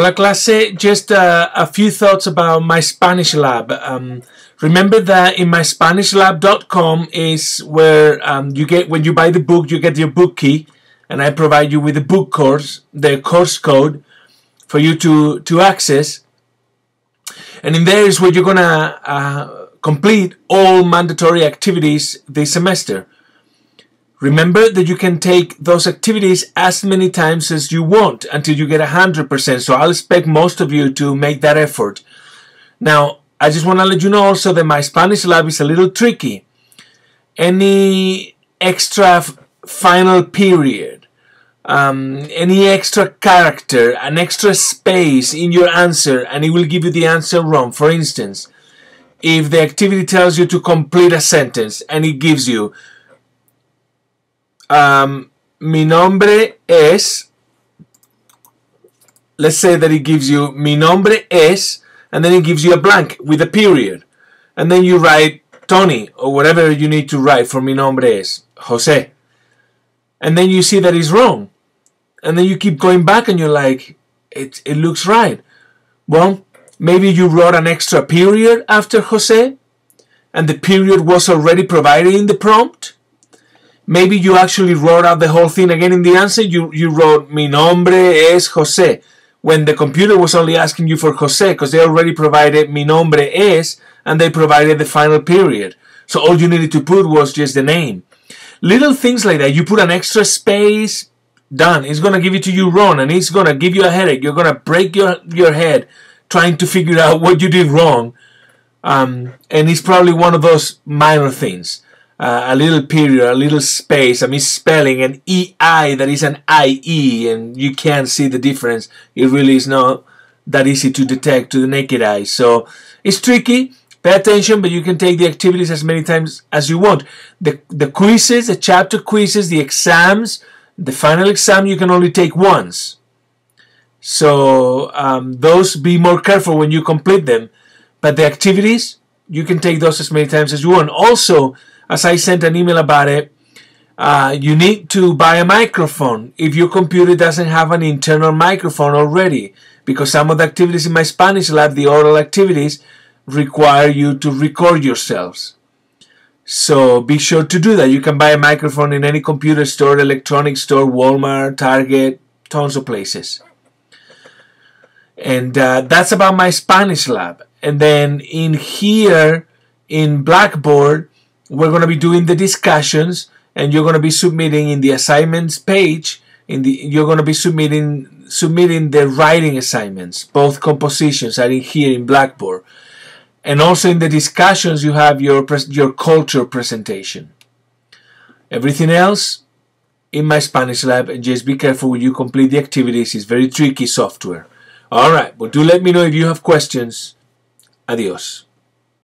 Hola clase, just a few thoughts about my Spanish lab. Remember that in myspanishlab.com is where you get, when you buy the book, you get your book key, and I provide you with the book course, the course code for you to access. And in there is where you're gonna complete all mandatory activities this semester. Remember that you can take those activities as many times as you want until you get 100%. So I'll expect most of you to make that effort. Now, I just want to let you know also that my Spanish lab is a little tricky. Any extra final period, any extra character, an extra space in your answer, and it will give you the answer wrong. For instance, if the activity tells you to complete a sentence and it gives you mi nombre es, let's say that it gives you mi nombre es, and then it gives you a blank with a period, and then you write Tony or whatever you need to write for mi nombre es, Jose, and then you see that it's wrong, and then you keep going back and you're like, it looks right. Well, maybe you wrote an extra period after Jose and the period was already provided in the prompt. Maybe you actually wrote out the whole thing again in the answer. You wrote mi nombre es Jose when the computer was only asking you for Jose because they already provided mi nombre es and they provided the final period. So all you needed to put was just the name. Little things like that. You put an extra space, done. It's going to give it to you wrong and it's going to give you a headache. You're going to break your head trying to figure out what you did wrong. And it's probably one of those minor things. A little period, a little space, a misspelling, an EI that is an IE, and you can't see the difference. It really is not that easy to detect to the naked eye. So it's tricky. Pay attention, but you can take the activities as many times as you want. The quizzes, the chapter quizzes, the exams, the final exam you can only take once. So those, be more careful when you complete them. But the activities, you can take those as many times as you want. Also, as I sent an email about it, you need to buy a microphone if your computer doesn't have an internal microphone already, because some of the activities in my Spanish lab, the oral activities, require you to record yourselves. So be sure to do that. You can buy a microphone in any computer store, electronics store, Walmart, Target, tons of places. And that's about my Spanish lab. And then in here, in Blackboard, we're going to be doing the discussions, and you're going to be submitting in the assignments page. You're going to be submitting the writing assignments. Both compositions are in here in Blackboard, and also in the discussions you have your culture presentation. Everything else in my Spanish lab, and just be careful when you complete the activities. It's very tricky software. All right, but do let me know if you have questions. Adios.